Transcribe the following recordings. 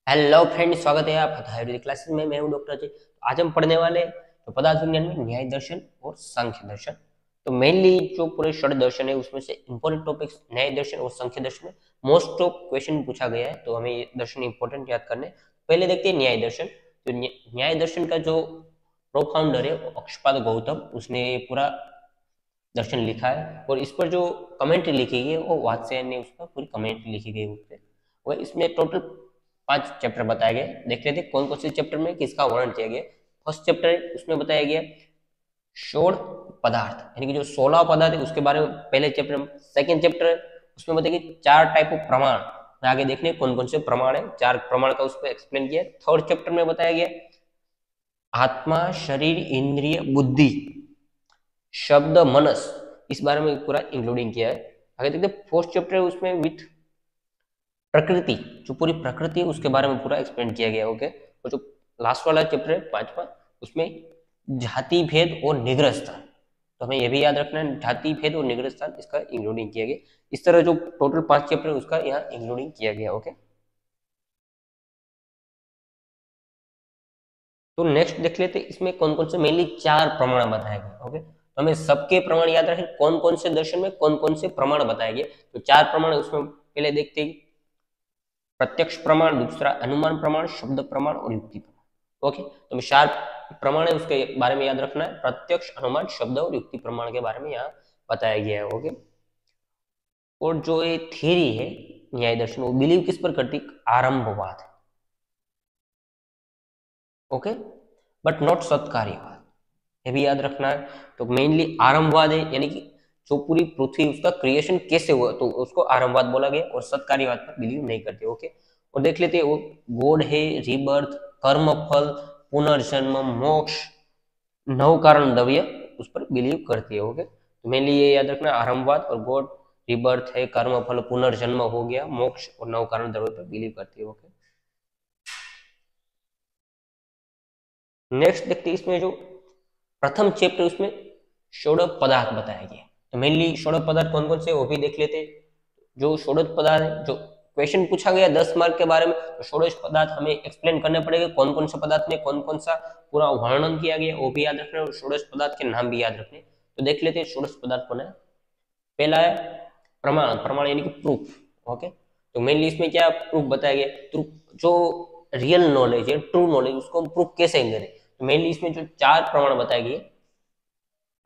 Hello friend, स्वागत है आपका आयुर्वेदिक क्लासेस में। मैं हूं डॉक्टर अजय। आज हम पढ़ने वाले तो पदार्थ विज्ञान में न्याय दर्शन और सांख्य दर्शन। तो मेनली जो पूरे षड दर्शन है उसमें से इंपॉर्टेंट टॉपिक्स न्याय दर्शन और सांख्य दर्शन में मोस्ट ऑफ क्वेश्चन पूछा गया है, तो हमें ये दर्शन इंपॉर्टेंट याद करने। पहले देखते हैं न्याय दर्शन। तो न्याय दर्शन का जो प्रोफाउंडर है वो अक्षपाद गौतम, उसने पूरा दर्शन लिखा है और इस पर जो कमेंट्री लिखी गई है वो वात्स्यायन ने उसका पूरी कमेंट्री लिखी गई उस पर। और इसमें टोटल 5 चैप्टर बताए गए। देख लेते कौन कौन से चैप्टर में किसका वर्णन किया गया। फर्स्ट चैप्टर है उसमें बताया गया षोड़ पदार्थ, यानी कि जो 16 पदार्थ है उसके बारे में पहले चैप्टर में। सेकेंड चैप्टर है उसमें बताया कि 4 टाइप ऑफ प्रमाण, आगे देखने कौन कौन से प्रमाण है, 4 प्रमाण का उसको एक्सप्लेन किया। थर्ड चैप्टर में बताया गया आत्मा, शरीर, इंद्रिय, बुद्धि, शब्द, मनस, इस बारे में पूरा इंक्लूडिंग किया है। आगे देखते फोर्थ चैप्टर है उसमें विथ प्रकृति, जो पूरी प्रकृति है उसके बारे में पूरा एक्सप्लेन किया गया। ओके, और जो लास्ट वाला चैप्टर है 5वां, उसमें जाति भेद और निग्रह स्थान, तो हमें यह भी याद रखना है जाति भेद और निग्रह स्थान, इसका इंक्लूडिंग किया गया। इस तरह जो टोटल 5 चैप्टर है उसका यहाँ इंक्लूडिंग किया गया। ओके, तो नेक्स्ट देख लेते इसमें कौन कौन से मेनली 4 प्रमाण बताए गए। ओके, तो हमें सबके प्रमाण याद रखें, कौन कौन से दर्शन में कौन कौन से प्रमाण बताए गए। तो 4 प्रमाण उसमें पहले देखते हैं प्रत्यक्ष प्रमाण, दूसरा अनुमान प्रमाण, शब्द प्रमाण और युक्ति प्रमाण। ओके, तो 4 प्रमाण है उसके बारे में याद रखना है, प्रत्यक्ष, अनुमान, शब्द और युक्ति प्रमाण के बारे में यहाँ बताया गया है। ओके, और जो ये थियरी है न्याय दर्शन, वो बिलीव किस पर करती, आरंभवाद। ओके, बट नॉट सत्कार्यवाद, ये भी याद रखना है। तो मेनली आरंभवाद है, यानी कि जो पूरी पृथ्वी उसका क्रिएशन कैसे हुआ तो उसको आरंभवाद बोला गया, और सत्कार्यवाद पर बिलीव नहीं करते। ओके, और देख लेते हैं वो गॉड है, रीबर्थ, कर्म फल, पुनर्जन्म, मोक्ष, नव कारण द्रव्य, उस पर बिलीव करती है। ओके, तो मेनली ये याद रखना, आरंभवाद और गॉड, रीबर्थ है, कर्म फल, पुनर्जन्म हो गया, मोक्ष और नव कारण द्रव्य पर बिलीव करती है। ओके, नेक्स्ट देखते हैं इसमें जो प्रथम चैप्टर उसमें षोडश पदार्थ बताया गया। तो मेनली षोडश पदार्थ कौन कौन से वो भी देख लेते हैं। जो षोडश पदार्थ है, जो क्वेश्चन पूछा गया 10 मार्क के बारे में, तो षोडश पदार्थ हमें एक्सप्लेन करने पड़ेंगे, कौन कौन से पदार्थ में कौन कौन सा पूरा वर्णन किया गया वो भी याद रखना है, और षोडश पदार्थ के नाम भी याद रखने। तो देख लेते हैं षोडश पदार्थ कौन है। पहला है प्रमाण, प्रमाण यानी कि प्रूफ। ओके, तो मेनली इसमें क्या प्रूफ बताया गया, तो जो रियल नॉलेज है, ट्रू नॉलेज, उसको हम प्रूफ कैसे करें। तो मेनली इसमें जो 4 प्रमाण बताए गए,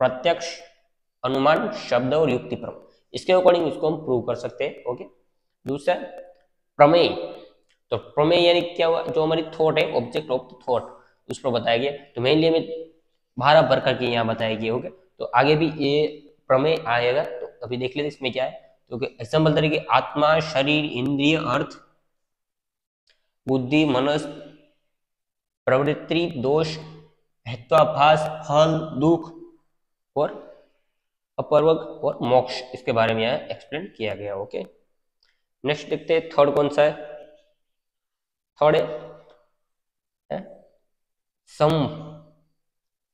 प्रत्यक्ष, अनुमान, शब्द और युक्ति प्रमाण, इसके अकॉर्डिंग इसको हम प्रूव कर सकते हैं। ओके, दूसरा प्रमेय। तो प्रमेय यानी क्या हुआ, जो हमारी थॉट है, ऑब्जेक्ट ऑफ थॉट, उस पर बताया गया। तो मेनली हमें 12 प्रकार की यहाँ बताई गई। ओके, तो आगे भी ये प्रमेय आएगा, तो अभी देख लेते इसमें क्या है। तो एग्जाम्पल तरीके आत्मा, शरीर, इंद्रिय, अर्थ, बुद्धि, मनस, प्रवृत्ति, दोष, हेत्वाभास, फल, दुख और अपवर्ग और मोक्ष, इसके बारे में यहाँ एक्सप्लेन किया गया। ओके, नेक्स्ट देखते हैं थर्ड कौन सा है। थर्ड है सम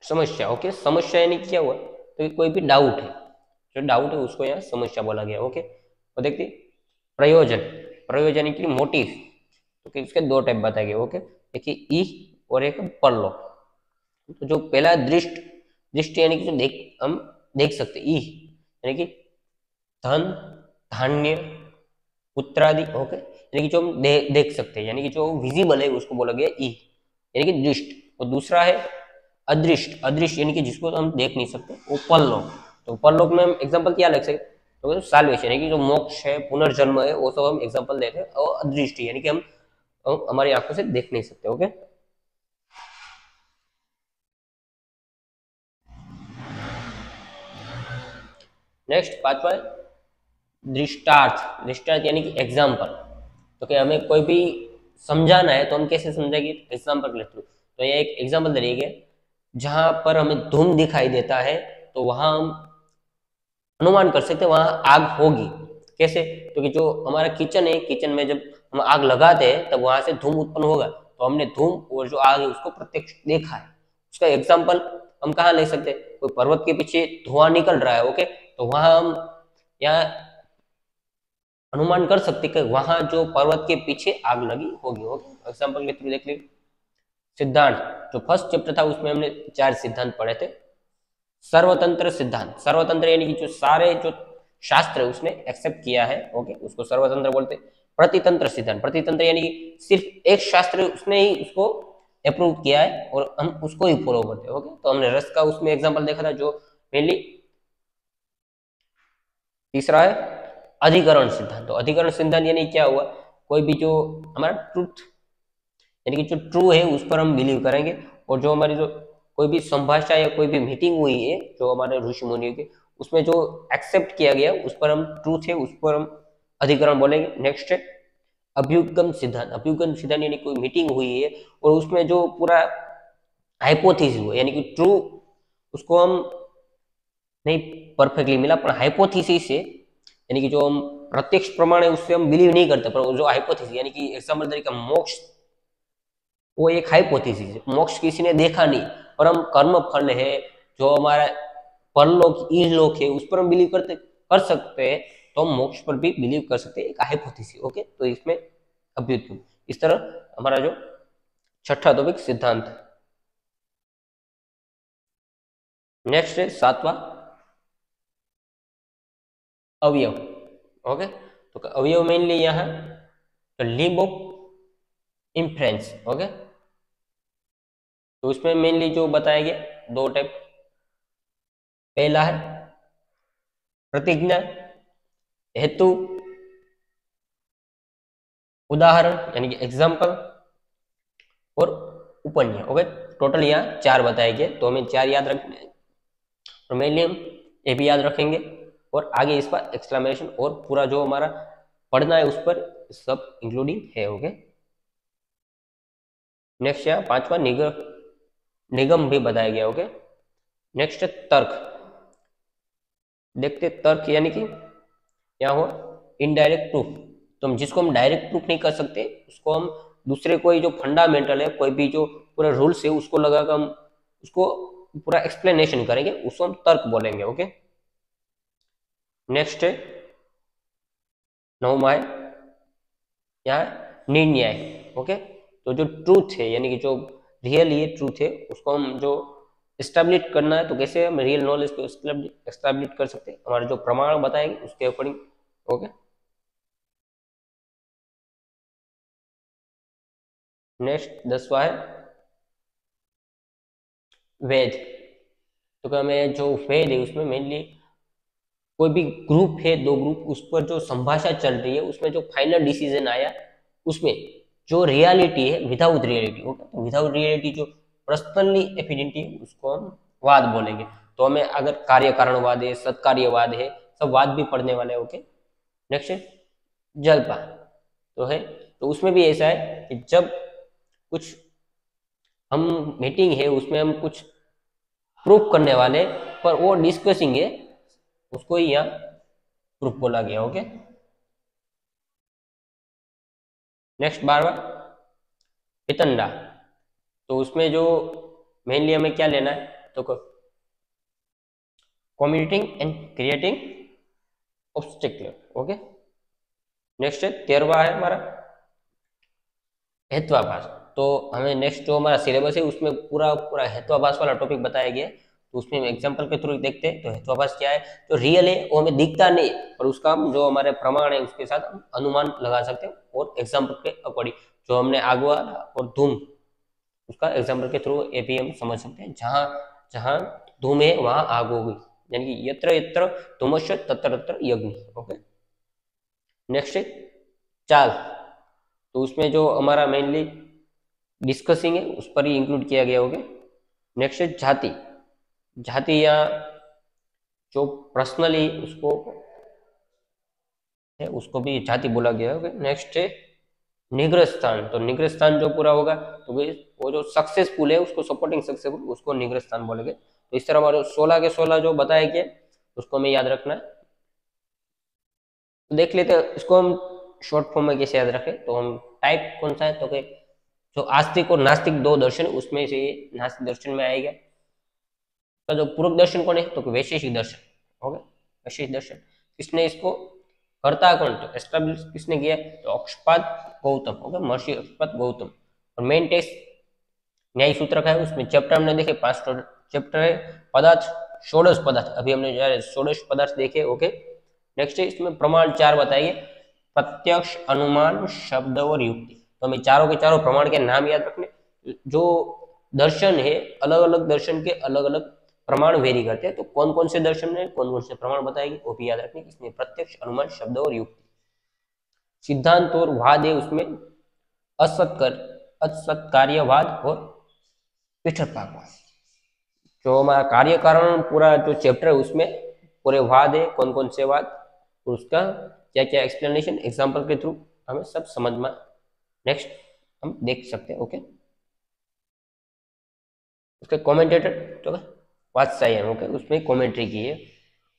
समस्या। ओके, समस्या यानी क्या हुआ, तो कोई भी डाउट है, जो डाउट है उसको यहाँ समस्या बोला गया। ओके, और देखते प्रयोजन, प्रयोजन यानी कि मोटिव। तो इसके 2 टाइप बताए गए। ओके, देखिए ई और एक परलो। तो जो पहला दृष्ट, दृष्टि यानी कि जो हम देख सकते, ई यानी कि धन, धान्य, पुत्रादि। ओके, यानी कि जो हम देख सकते हैं, यानी कि जो विजिबल है उसको बोला गया ई, यानी कि दृष्ट। और दूसरा है अदृष्ट, अदृश्य यानी कि जिसको हम देख नहीं सकते, वो परलोक। तो परलोक में हम एग्जांपल क्या लग सकते, तो साल्वेशन यानी कि जो मोक्ष है, पुनर्जन्म है, वो सब हम एग्जांपल देते हैं। और अदृष्टि यानी कि हम हमारी आंखों से देख नहीं सकते। ओके, नेक्स्ट 5वां दृष्टार्थ, दृष्टार्थ यानी कि एग्जाम्पल। तो क्या हमें कोई भी समझाना है तो हम कैसे समझेंगे, एग्जाम्पल के थ्रू। तो ये एक एग्जाम्पल दे, जहां पर हमें धूम दिखाई देता है तो वहां हम अनुमान कर सकते हैं वहां आग होगी। कैसे, क्योंकि जो हमारा किचन है, किचन में जब हम आग लगाते हैं तब वहां से धूम उत्पन्न होगा, तो हमने धूम और जो आग है उसको प्रत्यक्ष देखा है। उसका एग्जाम्पल हम कहाँ ले सकते हैं, कोई पर्वत के पीछे धुआं निकल रहा है। ओके, तो वहां हम यहाँ अनुमान कर सकते कि वहां जो पर्वत के पीछे आग लगी होगी। ओके, एग्जाम्पल के थ्रू देख लीजिए। सिद्धांत, जो फर्स्ट चैप्टर था उसमें हमने 4 सिद्धांत पढ़े थे। सर्वतंत्र सिद्धांत, सर्वतंत्र यानी कि जो सारे जो शास्त्र है उसने एक्सेप्ट किया है, ओके, उसको सर्वतंत्र बोलते हैं। प्रतितंत्र सिद्धांत, प्रतितंत्र यानी कि सिर्फ एक शास्त्र उसने ही उसको अप्रूव किया है और हम उसको ही फॉलो करते हैं। ओके, तो हमने रस का उसमें एग्जांपल देखा था, जो मेनली। तीसरा है अधिकरण सिद्धांत। तो अधिकरण सिद्धांत यानी क्या हुआ, कोई भी जो हमारा ट्रुथ यानी कि जो ट्रू है उस पर हम बिलीव करेंगे, और जो हमारी जो कोई भी संभाषा या कोई भी मीटिंग हुई है जो हमारे ऋषि मुनियों की, उसमें जो एक्सेप्ट किया गया उस पर हम ट्रूथ है उस पर हम अधिकरण बोलेंगे। नेक्स्ट है अभ्युगम सिद्धांत। अभ्युगम सिद्धांत यानी कोई मीटिंग हुई है और उसमें जो पूरा हाइपोथेसिस हुआ यानी कि ट्रू उसको हम नहीं परफेक्टली मिला, पर हाइपोथेसिस है यानी कि जो हम प्रत्यक्ष प्रमाण है उससे हम बिलीव नहीं करते, पर जो हाइपोथेसिस यानी कि एग्जाम्पल तरीके मोक्ष, वो एक हाइपोथेसिस है। मोक्ष किसी ने देखा नहीं, पर हम कर्म फल है जो हमारा परलोक इहलोक है उस पर हम बिलीव करते कर सकते हैं, तो हम मोक्ष पर भी बिलीव कर सकते हैं, एक हाइपोथेसिस। ओके, तो इसमें अभ्युत्थम। इस तरह हमारा जो छठा टॉपिक सिद्धांत। नेक्स्ट है सातवां अवयव। ओके, तो अवयव मेनली यहाँ तो लीब ऑफ इन्फ्रेंस। ओके, तो उसमें मेनली जो बताया गया दो टाइप। पहला है प्रतिज्ञा, हेतु, उदाहरण यानी कि एग्जाम्पल, और उपन्यास। ओके, टोटल यहाँ 4 बताए गए, तो हमें 4 याद रखने हैं, और मेनली हम ये भी याद रखेंगे, और आगे इस पर एक्सक्लेमेशन और पूरा जो हमारा पढ़ना है उस पर सब इंक्लूडिंग है। ओके, नेक्स्ट यहाँ 5वां निगम भी बताया गया। ओके, नेक्स्ट है तर्क। देखते तर्क यानी कि यहाँ हो इनडायरेक्ट प्रूफ। तो हम जिसको हम डायरेक्ट प्रूफ नहीं कर सकते उसको हम दूसरे कोई जो फंडामेंटल है कोई भी जो पूरा रूल्स है उसको लगाकर हम उसको पूरा एक्सप्लेनेशन करेंगे, उसको हम तर्क बोलेंगे। ओके, नेक्स्ट है 9वां है यहाँ निर्णय। ओके, तो जो ट्रूथ है यानी कि जो रियल ये ट्रूथ है उसको हम जो एस्टैब्लिश करना है, तो कैसे हम रियल नॉलेज को एस्टैब्लिश कर सकते हैं, हमारे जो प्रमाण बताएंगे उसके अकॉर्डिंग। ओके, नेक्स्ट 10वां है वेद। तो क्या हमें जो वेद है उसमें मेनली कोई भी ग्रुप है, 2 ग्रुप, उस पर जो संभाषा चल रही है उसमें जो फाइनल डिसीजन आया उसमें जो रियलिटी है विदाउट रियलिटी। ओके, तो विदाउट रियलिटी जो पर्सनली एफिडेंटी है उसको हम वाद बोलेंगे। तो हमें अगर कार्य कारणवाद है, सत्कार्यवाद है, सब वाद भी पढ़ने वाले हैं। ओके, नेक्स्ट है जल्पा। तो है, तो उसमें भी ऐसा है कि जब कुछ हम मीटिंग है उसमें हम कुछ प्रूफ करने वाले पर वो डिस्कसिंग है उसको ही यहाँ प्रूफ बोला गया। ओके, नेक्स्ट 12वां पितंडा। तो उसमें जो मेनली हमें क्या लेना है, तो communicating and creating obstacle. Okay, next है 13वां है हमारा हेत्वाभास। तो हमें नेक्स्ट जो हमारा सिलेबस है उसमें पूरा पूरा हेत्वाभास वाला टॉपिक बताया गया है, तो उसमें हम एग्जांपल के थ्रू देखते हैं। तो हेत्वाभास क्या है, जो रियल है वो हमें दिखता नहीं, और उसका हम जो हमारे प्रमाण है उसके साथ हम अनुमान लगा सकते हैं, और एग्जाम्पल के अकॉर्डिंग जो हमने आग वाला और धूम उसका एग्जाम्पल के थ्रू ये भी हम समझ सकते हैं। जहां जहां धूम है वहां आग होगी, यानी कि यत्र यत्र धूमस्य तत्र तत्र यज्ञ। ओके, नेक्स्ट है चाल। तो उसमें जो हमारा मेनली डिस्कसिंग है उस पर ही इंक्लूड किया गया होगा। नेक्स्ट है जाति। जाति या जो पर्सनली उसको है उसको भी जाति बोला गया होगा। नेक्स्ट है निग्रह स्थान। तो निग्रह स्थान जो पूरा होगा तो वो जो सक्सेसफुल है उसको सपोर्टिंग सक्सेसफुल उसको निग्रह स्थान बोलेंगे। तो इस तरह हमारे 16 के 16 जो बताया गया उसको हमें याद रखना है। तो देख लेते हैं इसको हम शॉर्ट फॉर्म में कैसे याद रखें। तो हम टाइप कौन सा है, तो कि जो आस्तिक और नास्तिक 2 दर्शन उसमें से नास्तिक दर्शन में आएगा। तो जो पूर्व दर्शन कौन है, तो वैशेषिक दर्शन। ओके, वैशेषिक दर्शन किसने इसको करता कौन, तो एस्टेब्लिश किसने किया, तो अक्षपाद गौतम, ओके, महर्षि अक्षपाद गौतम। और मेन टेक्स्ट न्याय सूत्र का है, उसमें चैप्टर हमने देखे 5 चैप्टर है, पदार्थ षोडश पदार्थ, अभी हमने षोडश पदार्थ देखे, ओके। नेक्स्ट है इसमें प्रमाण 4 बताइए, प्रत्यक्ष, अनुमान, शब्द और युक्ति। तो हमें चारों के चारों प्रमाण के नाम याद रखने, जो दर्शन है अलग अलग दर्शन के अलग अलग प्रमाण वेरी करते हैं, तो कौन कौन से दर्शन में कौन कौन से प्रमाण बताएंगे वो भी याद रखने, इसमें प्रत्यक्ष, अनुमान, शब्द और युक्ति। सिद्धांत और वाद है, उसमें असत्कार्यवाद और पृथकवाद। जो हमारा कार्य कारण पूरा जो चैप्टर है उसमें पूरे वाद है, कौन कौन से वाद, उसका क्या क्या एक्सप्लेनेशन एग्जाम्पल के थ्रू हमें सब समझ में नेक्स्ट हम देख सकते हैं, ओके। उसके कमेंटेटर तो वात्स्यायन, ओके, उसमें कमेंट्री की है।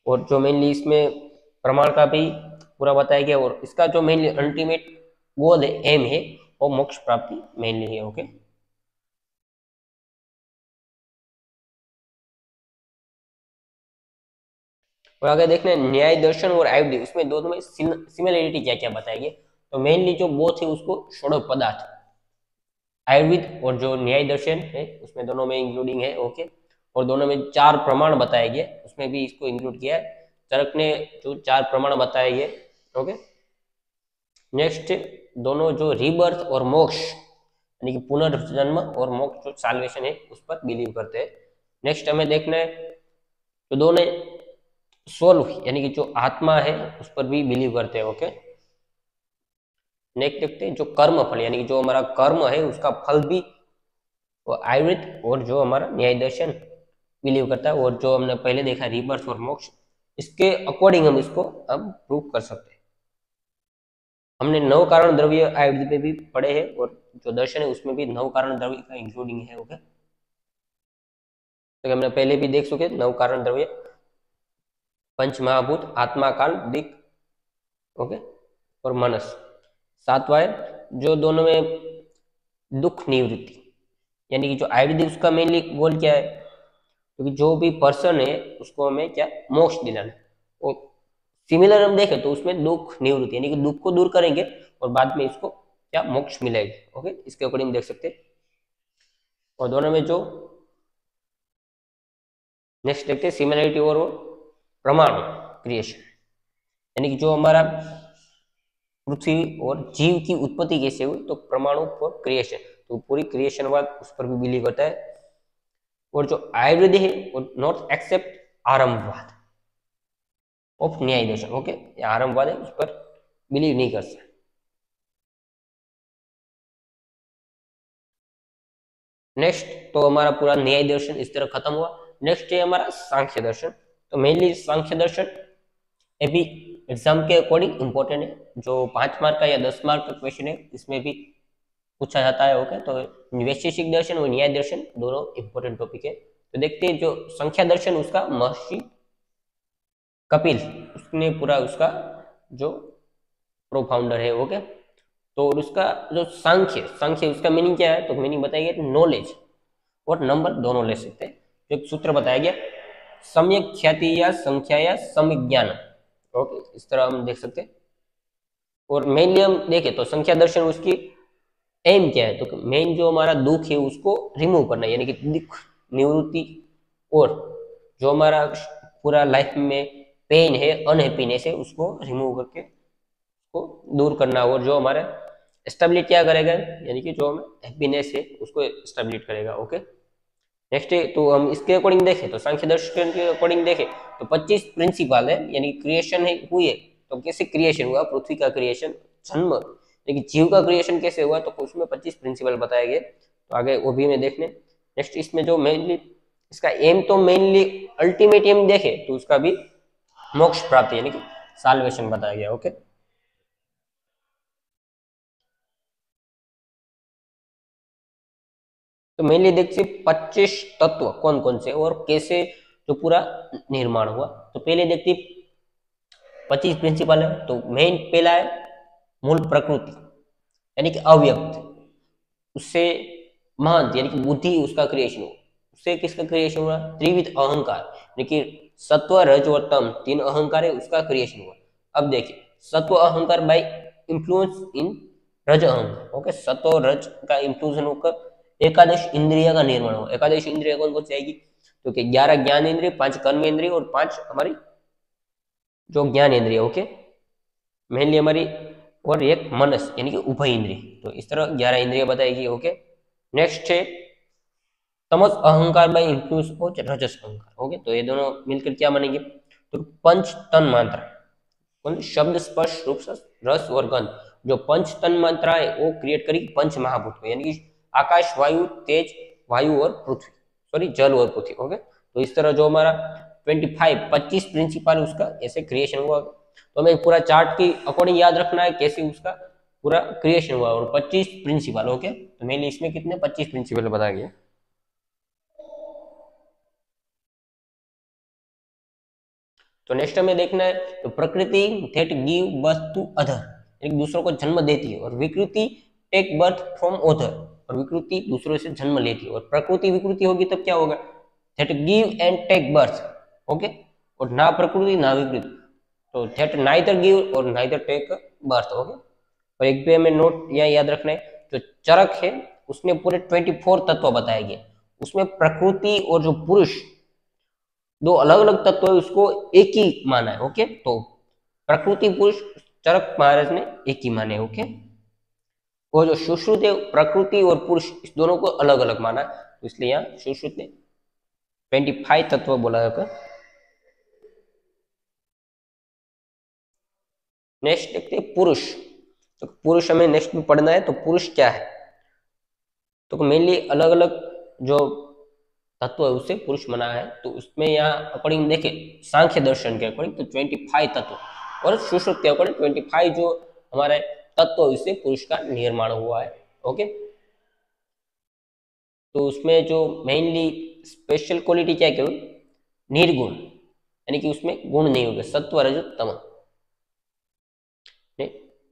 और जो मेनली इसमें प्रमाण का भी पूरा बताया गया, और इसका जो मेनली अल्टीमेट गोल है, एम है, वो मोक्ष प्राप्ति मेनली है, ओके। और अगर देखना न्याय दर्शन और आयुर्वेद, उसमें दोनों में सिमिलरिटी क्या क्या बताएगी, तो मेनली जो बोथ है उसको षोडश पदार्थ, आयुर्वेद और जो न्याय दर्शन है उसमें दोनों में इंक्लूडिंग है, ओके। और दोनों में 4 प्रमाण बताए गए, उसमें भी इसको इंक्लूड किया है, चरक ने जो 4 प्रमाण बताए गए, ओके। नेक्स्ट दोनों जो रीबर्थ और मोक्ष यानी कि पुनर्जन्म और मोक्ष जो साल्वेशन है उस पर बिलीव करते हैं। नेक्स्ट हमें देखना है तो दोनों सोल यानी कि जो आत्मा है उस पर भी बिलीव करते हैं, ओके। नेक्स्ट देखते हैं जो कर्म फल यानी कि जो हमारा कर्म है उसका फल भी वो आयुर्वेद और जो हमारा न्याय दर्शन बिलीव करता है। और जो हमने पहले देखा रीबर्थ और मोक्ष, इसके अकॉर्डिंग हम इसको हम प्रूव कर सकते हैं। हमने 9 कारण द्रव्य आयुर्वेद पे भी पढ़े हैं, और जो दर्शन है उसमें भी 9 कारण द्रव्य का इंक्लूडिंग है, ओके। तो हमने पहले भी देख चुके 9 कारण द्रव्य, पंच महाभूत, आत्मा, काल, दिक, ओके, और मनस। 7वां है जो दोनों में दुख निवृत्ति यानी कि जो आयुर्वेद उसका मेनली गोल क्या है, क्योंकि जो भी पर्सन है उसको हमें क्या मोक्ष दिलाना। और सिमिलर हम देखें तो उसमें दुख निवृत्ति यानी कि दुख को दूर करेंगे और बाद में इसको क्या मोक्ष मिलेगा, ओके, इसके अकॉर्डिंग देख सकते हैं। और दोनों में जो नेक्स्ट देखते हैं सिमिलरिटी और प्रमाण क्रिएशन यानी कि जो हमारा पृथ्वी और जीव की उत्पत्ति कैसे हुई, तो परमाणु फॉर क्रिएशन, तो पूरी क्रिएशनवाद उस पर भी बिलीव करता है। और जो आयुर्वेद है वो नॉट एक्सेप्ट आरंभवाद ऑफ न्याय दर्शन, ओके, आरंभवाद है उस पर बिलीव नहीं कर सकता। नेक्स्ट तो हमारा पूरा न्याय दर्शन इस तरह खत्म हुआ। नेक्स्ट है हमारा सांख्य दर्शन। तो मेनली सांख्य दर्शन ये भी एग्जाम के अकॉर्डिंग इंपॉर्टेंट है, जो 5 मार्क का या 10 मार्क का क्वेश्चन है इसमें भी पूछा जाता है, ओके। तो वैशेषिक दर्शन और न्याय दर्शन दोनों इंपॉर्टेंट टॉपिक है। तो देखते हैं जो संख्या दर्शन उसका महर्षि कपिल उसने पूरा उसका जो प्रो फाउंडर है, ओके। तो उसका जो सांख्य सांख्य उसका मीनिंग क्या है, तो मीनिंग बताया गया नॉलेज और नंबर दोनों ले सकते हैं। तो एक सूत्र बताया गया सम्यक ख्याति या संख्या या समिज्ञान, ओके, इस तरह हम देख सकते हैं। और मेनली हम देखें तो संख्या दर्शन उसकी एम क्या है, तो मेन जो हमारा दुख है उसको रिमूव करना यानी कि दुख निवृत्ति, और जो हमारा पूरा लाइफ में पेन है अनहैप्पीनेस है उसको रिमूव करके उसको दूर करना, और जो हमारा स्टेबिलिटी क्या करेगा यानी कि जो हमें हैप्पीनेस है उसको स्टेबिलिट करेगा, ओके। नेक्स्ट तो हम इसके अकॉर्डिंग देखें तो सांख्य दर्शन के अकॉर्डिंग देखें तो 25 प्रिंसिपल है यानी क्रिएशन है हुई है, तो कैसे क्रिएशन हुआ, पृथ्वी का क्रिएशन, जन्म लेकिन जीव का क्रिएशन कैसे हुआ, तो उसमें 25 प्रिंसिपल बताए गए, तो आगे वो भी में देखने। नेक्स्ट इसमें जो मेनली इसका एम तो मेनली अल्टीमेट एम देखे तो उसका भी मोक्ष प्राप्ति यानी कि साल्वेशन बताया गया, ओके। तो मेनली देखिए 25 तत्व कौन कौन से और कैसे जो पूरा निर्माण हुआ। तो पहले देखते 25 प्रिंसिपल है, तो मेन पहला है मूल प्रकृति यानी कि अव्यक्त, उससे महंत यानी कि बुद्धि उसका क्रिएशन हुआ, उससे किसका क्रिएशन हुआ, त्रिविध अहंकार यानी कि सत्व रज और तम 3 अहंकार है उसका क्रिएशन हुआ। अब देखिए सत्व अहंकार बाय इंफ्लुएंस इन रज अहंकार। ओके, सत्व और रज का इंफ्लुएंस होकर एकादश इंद्रिय का निर्माण हो। एकादश इंद्रिय कौन कौन सी आएगी? तो कि 11 ज्ञान इंद्रिय, 5 कर्म इंद्रिय और 5 हमारी जो ज्ञान इंद्रिय। ओके, मेनली हमारी, और एक मनस यानी कि उभय इंद्रिय। तो इस तरह 11 इंद्रिय बताएगी। ओके, नेक्स्ट है तमस अहंकार बाय इंफ्लुएंस ऑफ रजस अहंकार। ओके, तो ये दोनों मिलकर क्या बनेंगे? तो पंच तन मात्रा, कौन? शब्द, स्पर्श, रूप, रस और गंध। जो पंच तन मात्रा है वो क्रिएट करेगी पंच महाभूत को, यानी कि आकाश, वायु, तेज, वायु और पृथ्वी, सॉरी जल और पृथ्वी। ओके, तो इस तरह जो हमारा 25 प्रिंसिपल उसका ऐसे क्रिएशन हुआ। तो हमें पूरा चार्ट की अकॉर्डिंग याद रखना है कैसे उसका पूरा क्रिएशन हुआ। और 25 प्रिंसिपल। ओके, तो मेनली इसमें कितने 25 प्रिंसिपल बताया गया। तो नेक्स्ट हमें देखना है, तो प्रकृति that give birth to other, एक दूसरों को जन्म देती है। और विकृति टेक बर्थ फ्रॉम अदर, और विकृति दूसरों से जन्म लेती है। और प्रकृति विकृति होगी तब क्या होगा? That give and take birth. Okay, और ना प्रकृति ना विकृति, तो दैट नाइदर गिव और नाइदर टेक बर्थ। ओके, और एक भी हमें नोट यहाँ याद रखना है, जो चरक है उसमें पूरे 24 तत्व बताए गए। उसमें प्रकृति और जो पुरुष दो अलग अलग तत्व है उसको एक ही माना है। ओके, तो प्रकृति पुरुष चरक महाराज ने एक ही माने। ओके, वो जो सुश्रुत है प्रकृति और पुरुष इस दोनों को अलग अलग माना, तो इसलिए यहाँ सुश्रुत ने 25 तत्व बोला है। नेक्स्ट देखते हैं पुरुष। तो पुरुष हमें नेक्स्ट में पढ़ना है। तो पुरुष क्या है? तो मेनली अलग अलग जो तत्व है उससे पुरुष बना है। तो उसमें यहाँ अकॉर्डिंग देखे सांख्य दर्शन के अकॉर्डिंग तो 25 तत्व, और सुश्रुत के अकॉर्डिंग 25 जो हमारे तत्व है उससे पुरुष का निर्माण हुआ है। ओके, तो उसमें जो मेनली स्पेशल क्वालिटी क्या है? निर्गुण, यानी कि उसमें गुण नहीं होगा। सत्व रज तम।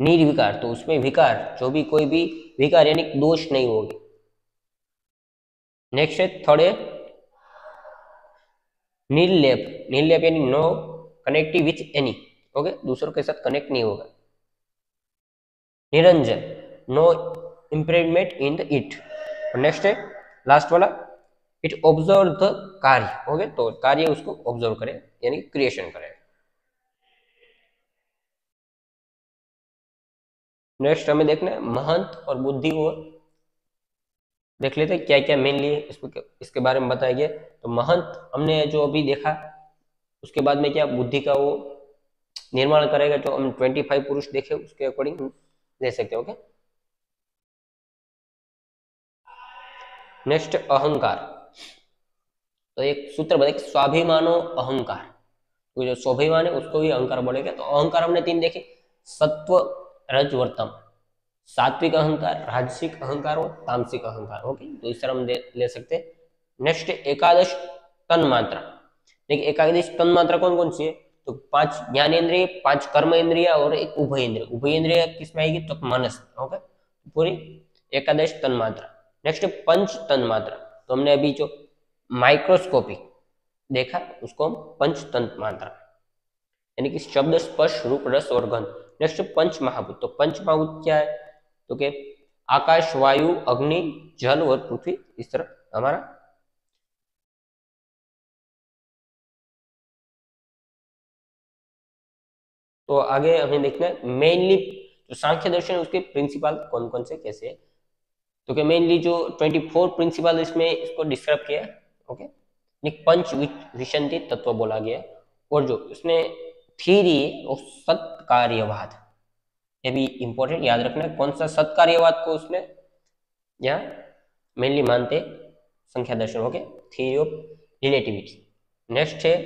निर्विकार, तो उसमें विकार जो भी कोई भी विकार यानी दोष नहीं होगी। नेक्स्ट है थर्ड है निर्लेप। निर्लेप यानी no connective with any. Okay, दूसरों के साथ कनेक्ट नहीं होगा। निरंजन, no impregnation in the it. Next है लास्ट वाला, इट ऑब्जर्व द कार्य। ओके, तो कार्य उसको ऑब्जर्व करे यानी क्रिएशन करे। नेक्स्ट हमें देखना है महंत और बुद्धि, और देख लेते हैं क्या क्या मेनली इसके बारे में बताया गया। तो महंत हमने जो अभी देखा, उसके बाद में क्या बुद्धि का वो निर्माण करेगा, जो हम 25 पुरुष देखे उसके अकॉर्डिंग ले सकते हैं। ओके, नेक्स्ट अहंकार। तो एक सूत्र बताए स्वाभिमानो अहंकार, तो जो स्वाभिमान है उसको भी अहंकार बोलेगा। तो अहंकार हमने 3 देखे, सत्व रज और तम। सात्विक अहंकार, राजसिक अहंकार और तामसिक अहंकार। ओके, तो इस तरह हम ले सकते हैं। नेक्स्ट एकादश तन मात्रा। देखिए एकादश तन मात्रा कौन कौन सी है? तो 5 ज्ञानेन्द्रिय, 5 कर्म इंद्रिय और एक उभय इंद्रिय। उभय इंद्रिय किसमें आएगी? तो मनस। ओके, पूरी एकादश तन मात्रा। नेक्स्ट पंच तन मात्रा, तो हमने अभी जो माइक्रोस्कोपिक देखा उसको हम पंच तन मात्रा, यानी कि शब्द, स्पर्श, रूप, रस और गंध। नेक्स्ट पंच महाभूत। तो पंच महाभूत क्या है? तो के आकाश, वायु, अग्नि, जल और पृथ्वी। इस तरह हमारा तो आगे हमें देखना है मेनली जो सांख्य दर्शन है उसके प्रिंसिपल कौन कौन से कैसे है। तो क्या मेनली जो 24 प्रिंसिपल इसमें इसको डिस्क्राइब किया है। ओके, पंच विशंति तत्व बोला गया। और जो इसमें थ्योरी है वो सत्कार्यवाद, ये भी इंपॉर्टेंट याद रखना है। कौन सा सत्कार्यवाद को उसमें यहाँ मेनली मानते संख्या दर्शन। Okay, theory of relativity. Next है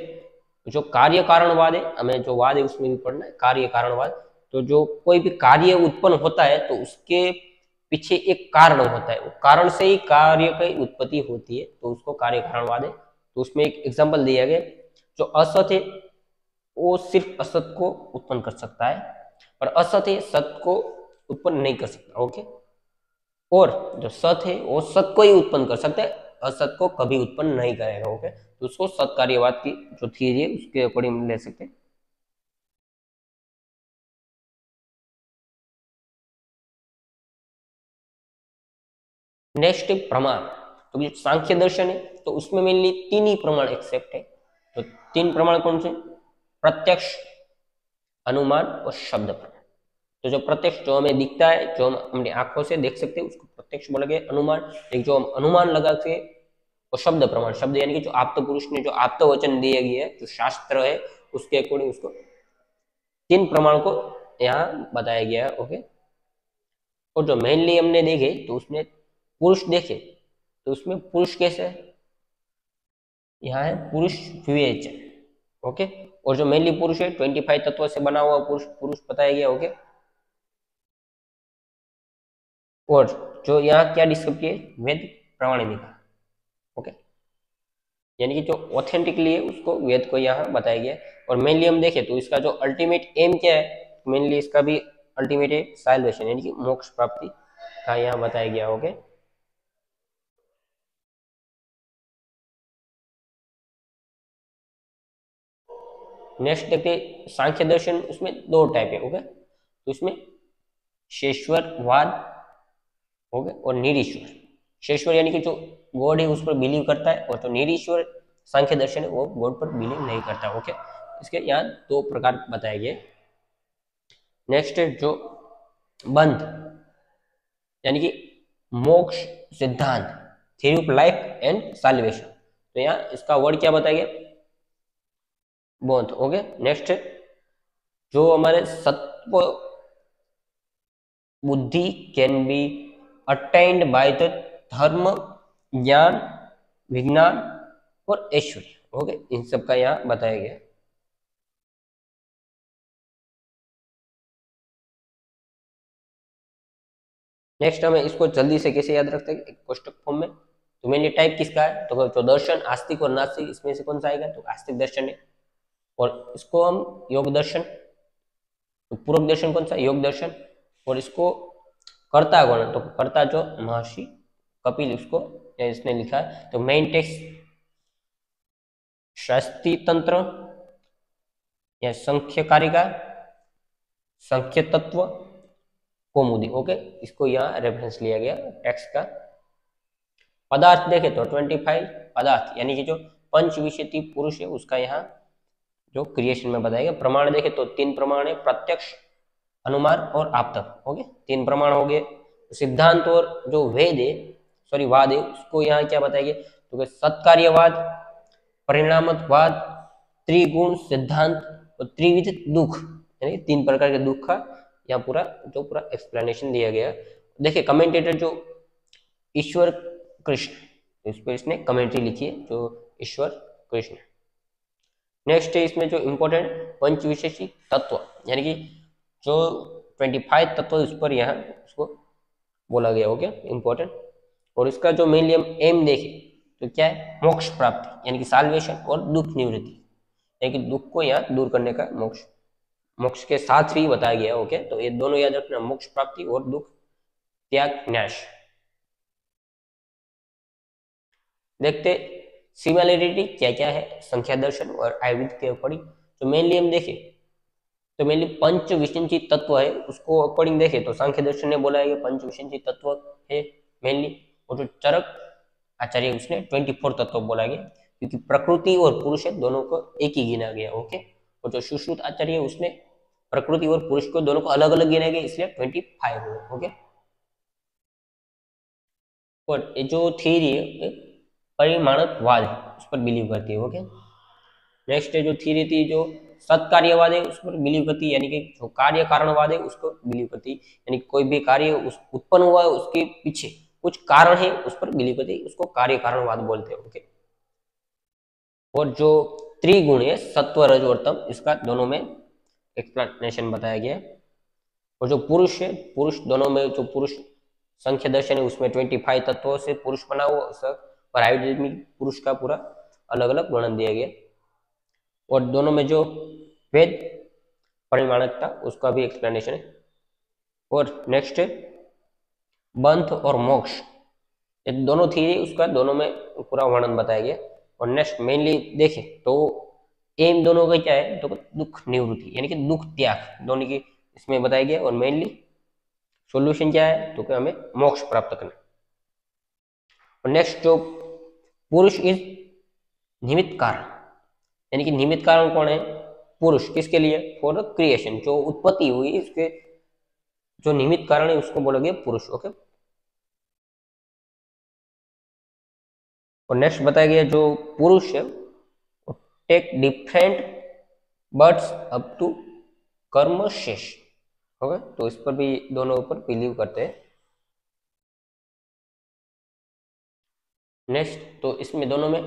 जो कार्य कारणवाद है, हमें जो वाद है उसमें भी पढ़ना है कार्य कारणवाद। तो जो कोई भी कार्य उत्पन्न होता है तो उसके पीछे एक कारण होता है, वो कारण से ही कार्य की उत्पत्ति होती है, तो उसको कार्य कारणवाद है। तो उसमें एक एग्जांपल दिया गया, जो असत है वो सिर्फ असत को उत्पन्न कर सकता है, पर असत है सत को उत्पन्न नहीं कर सकता। ओके, और जो सत है वो सत को ही उत्पन्न कर सकता है, असत को कभी उत्पन्न नहीं करेगा। ओके, तो उसको सत्कार्यवाद की जो थ्योरी है उसके अकॉर्डिंग ले सकते हैं। नेक्स्ट है प्रमाण। तो जो सांख्य दर्शन है तो उसमें मेनली तीन ही प्रमाण एक्सेप्ट है। तो तीन प्रमाण कौन से? प्रत्यक्ष, अनुमान और शब्द प्रमाण। तो जो प्रत्यक्ष, जो हमें दिखता है, जो हम अपनी आंखों से देख सकते हैं, उसको प्रत्यक्ष बोला गया। अनुमान, एक जो हम अनुमान लगा के, और शब्द प्रमाण, शब्द यानी कि जो आप्त पुरुष ने जो आप्त वचन दिए गए है, जो शास्त्र है उसके अकॉर्डिंग उसको तीन प्रमाण को यहाँ बताया गया है। ओके। और जो मेनली हमने देखे तो उसमें पुरुष देखे तो उसमें पुरुष कैसे है, यहाँ है पुरुष विवेचन। ओके। और जो मेनली पुरुष है 25 तत्व से बना हुआ पुरुष पुरुष बताया गया। ओके। और जो यहाँ क्या डिस्कस किए, वेद प्रमाणिका। ओके। यानी कि जो ऑथेंटिकली है उसको वेद को यहाँ बताया गया। और मेनली हम देखें तो इसका जो अल्टीमेट एम क्या है, मेनली इसका भी अल्टीमेट है साल्वेशन, यानी कि मोक्ष प्राप्ति का यहाँ बताया गया। ओके। नेक्स्ट देखते हैं सांख्य दर्शन। उसमें दो टाइप है। ओके। तो इसमें शेश्वरवाद हो गया और निरीश्वर। शेश्वर यानी कि जो गॉड है उस पर बिलीव करता है, और जो निरीश्वर सांख्य दर्शन है वो गॉड पर बिलीव नहीं करता। ओके। इसके यहाँ दो प्रकार बताए गए। नेक्स्ट है जो बंध, यानी कि मोक्ष सिद्धांत, theory of life and salvation. तो यहाँ इसका वर्ड क्या बताया गया, बोध। ओके। नेक्स्ट है जो हमारे सत्व बुद्धि can be attend by the धर्म, ज्ञान, विज्ञान और ऐश्वर्य। ओके। इन सब का यहाँ बताया गया। नेक्स्ट हमें इसको जल्दी से कैसे याद रखते हैं, कोष्टक फॉर्म में। तो मेनली टाइप किसका है, तो जो दर्शन आस्तिक और नास्तिक, इसमें से कौन सा आएगा, तो आस्तिक दर्शन है। और इसको हम योग दर्शन, तो पूर्व दर्शन कौन सा, योग दर्शन। और इसको कर्ता कौन है, तो कर्ता जो महर्षि कपिल, उसको इसने लिखा है। तो मेन टेक्स्ट शास्त्री तंत्र या संख्य कारिका, संख्य तत्व, कौमुदी। ओके। इसको यहाँ रेफरेंस लिया गया टेक्स्ट का। पदार्थ देखे तो 25 पदार्थ, यानी कि जो पंच विशेषी पुरुष है उसका यहाँ जो क्रिएशन में बताया गया। प्रमाण देखे तो तीन प्रमाण है, प्रत्यक्ष, अनुमान और आपतक। ओके। तीन प्रमाण हो गए। सिद्धांत और जो वेद है, सॉरी वाद है, उसको यहाँ क्या बताया गया, तो सत्कार्यवाद, परिणामवाद, त्रिगुण सिद्धांत और त्रिविध दुख, यानी तीन प्रकार के दुख का यहाँ पूरा एक्सप्लेनेशन दिया गया। देखिए कमेंटेटर जो ईश्वर कृष्ण, इस पर इसने कमेंट्री लिखी है, जो ईश्वर कृष्ण। नेक्स्ट है इसमें जो इंपॉर्टेंट पंच विशेषी तत्व, यानी कि जो 25 तत्व उस पर यहाँ उसको बोला गया हो गया इंपॉर्टेंट। और इसका जो मेनली हम एम देखें तो क्या है, मोक्ष प्राप्ति, यानी कि साल्वेशन और दुख निवृत्ति, यानी कि दुख को यहाँ दूर करने का मोक्ष, मोक्ष के साथ ही बताया गया। ओके। तो ये दोनों याद रखना, मोक्ष प्राप्ति और दुख त्याग न्यास। देखते सिमिलरिटी क्या क्या है संख्या दर्शन और आयुर्वेद के अकॉर्डिंग। तो मेनली हम देखें तो मेनली पंच विशंची तत्व है, उसको अकॉर्डिंग देखें तो सांख्य दर्शन ने बोला है कि पंच विशंची तत्व है मेनली। और जो चरक आचार्य उसने 24 तत्व बोला गया, क्योंकि प्रकृति और पुरुष है दोनों को एक ही गिना गया। ओके। और जो सुश्रुत आचार्य उसने प्रकृति और पुरुष को दोनों को अलग अलग गिना गया, इसलिए 25 हुए। ओके। और ये जो थ्योरी है परिमाणकवाद है, उस पर बिलीव करती है। ओके। नेक्स्ट है जो थ्योरी थी जो सत्कार्यवाद है, उस पर बिलीव करती है, यानी कि जो कार्य कारणवाद है उसको बिलीव करती है, यानी कोई भी कार्य उस उत्पन्न हुआ है उसके पीछे कुछ कारण है, उस पर बिलीव करती है, उसको कार्य कारणवाद बोलते हैं। ओके। और जो त्रिगुण है सत्व रज और तम, इसका दोनों में एक्सप्लेनेशन बताया गया। और जो पुरुष है, पुरुष दोनों में जो पुरुष संख्य दर्शन है उसमें 25 तत्वों से पुरुष बना हुआ, और आयुर्वेद में पुरुष का पूरा अलग अलग वर्णन दिया गया। और दोनों में जो वेद परिमाणकता उसका भी एक्सप्लेनेशन है। और नेक्स्ट है बंध और मोक्ष, ये दोनों थ्योरी उसका दोनों में पूरा वर्णन बताया गया। और नेक्स्ट मेनली देखें तो एम दोनों का क्या है, तो दुख निवृत्ति, यानी कि दुख त्याग, दोनों की इसमें बताया गया। और मेनली सॉल्यूशन क्या है, तो कि हमें मोक्ष प्राप्त करना। और नेक्स्ट जो पुरुष इज निमित्त कारण, यानी कि निमित्त कारण कौन है? पुरुष। किसके लिए? फॉर द क्रिएशन, जो उत्पत्ति हुई इसके जो निमित्त कारण है उसको बोलोगे पुरुष। ओके। और नेक्स्ट बताया गया जो पुरुष है take different births up to कर्म शेष। ओके, तो इस पर भी दोनों ऊपर बिलीव करते हैं। नेक्स्ट, तो इसमें दोनों में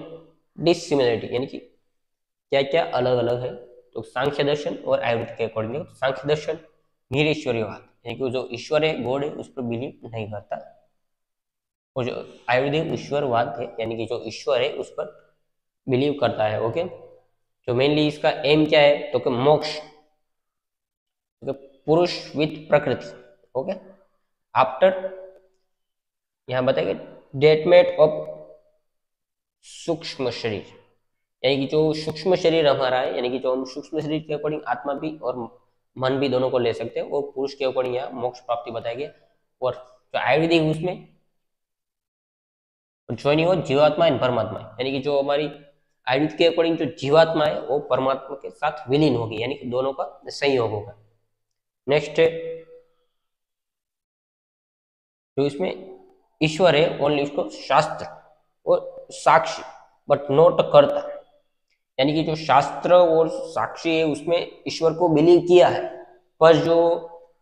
डिसिमिलरिटी यानी कि क्या क्या अलग अलग है, तो सांख्य दर्शन और आयुर्वेद के अकॉर्डिंग। तो सांख्य दर्शन निरीश्वरीयवाद, यानी कि जो ईश्वर है, गॉड है, उस पर बिलीव नहीं करता। और जो आयुर्वेदिक ईश्वरवाद है, यानी कि जो ईश्वर है उस पर बिलीव करता है। ओके, तो मेनली इसका एम क्या है? तो कि मोक्ष, तो पुरुष विथ प्रकृति। ओके, आफ्टर यहां बताएंगे डेटमेट ऑफ सूक्ष्म शरीर, यानी कि जो सूक्ष्म शरीर हमारा है, यानी कि जो हम सूक्ष्म शरीर के अकॉर्डिंग आत्मा भी और मन भी दोनों को ले सकते हैं, और पुरुष के अकॉर्डिंग यहाँ मोक्ष प्राप्ति बताएगी। और जो आयुर्वेदिक उसमें जो नहीं हो जीवात्मा एंड परमात्मा, यानी कि जो हमारी आयुर्वेद के अकॉर्डिंग जो जीवात्मा है वो परमात्मा के साथ विलीन होगी, यानी कि दोनों का संयोग होगा। नेक्स्ट है जो इसमें ईश्वर है ओनली उसको शास्त्र और साक्षी बट नॉट कर्ता, यानी कि जो शास्त्र और साक्षी है उसमें ईश्वर को बिलीव किया है, पर जो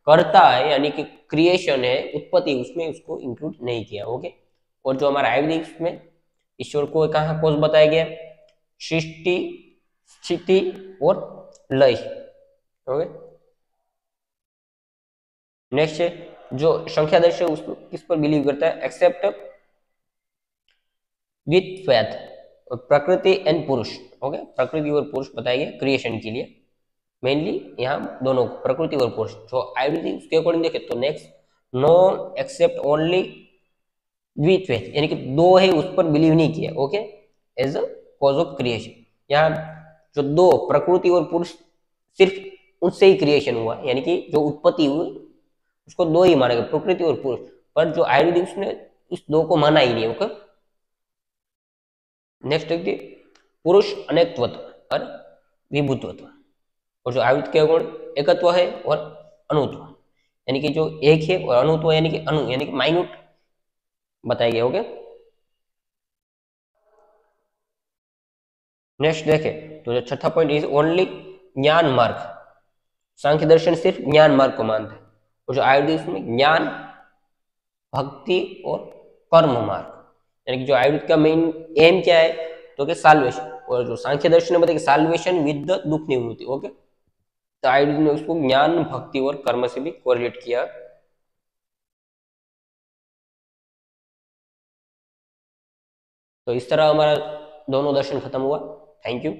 कर्ता है यानी कि क्रिएशन है, उत्पत्ति, उसमें उसको इंक्लूड नहीं किया। ओके, और जो हमारा आयुर्वेदिक में ईश्वर को कहाँ कोष बताया गया? सृष्टि, स्थिति और लय। ओके, नेक्स्ट है जो संख्या दर्श है उसको किस पर बिलीव करता है? एक्सेप्ट विथ फैथ और प्रकृति एंड पुरुष। ओके, प्रकृति और पुरुष बताएंगे क्रिएशन के लिए, मेनली यहाँ दोनों प्रकृति और पुरुष। जो आयुर्वेदिक उसके अकॉर्डिंग देखे तो next no except only with faith, यानी कि दो है उस पर बिलीव नहीं किया। Okay, as a cause of creation, यहाँ जो दो प्रकृति और पुरुष सिर्फ उनसे ही क्रिएशन हुआ, यानी कि जो उत्पत्ति हुई उसको दो ही मानेगा, प्रकृति और पुरुष। पर जो आयुर्वेदिक उसने इस दो को माना ही नहीं। ओके, नेक्स्ट देखिए पुरुष अनेकत्व और विभुत्व, और जो आयुर्वेद के गुण एकत्व है और अणुत्व, यानी कि जो एक है, और अणुत्व यानी कि अणु यानी कि माइन्यूट बताएंगे। ओके, नेक्स्ट देखे तो जो छठा पॉइंट इज ओनली ज्ञान मार्ग। सांख्य दर्शन सिर्फ ज्ञान मार्ग को मानते हैं, और जो आयुर्वेद में ज्ञान, भक्ति और कर्म मार्ग, यानी कि जो आयुर्वेद का मेन एम क्या है? तो कि साल्वेशन, और जो सांख्य दर्शन में बताया साल्वेशन विद द दुख निवृत्ति। ओके, तो आयुर्वेद ने उसको ज्ञान, भक्ति और कर्म से भी कोरिलेट किया। तो इस तरह हमारा दोनों दर्शन खत्म हुआ। Thank you.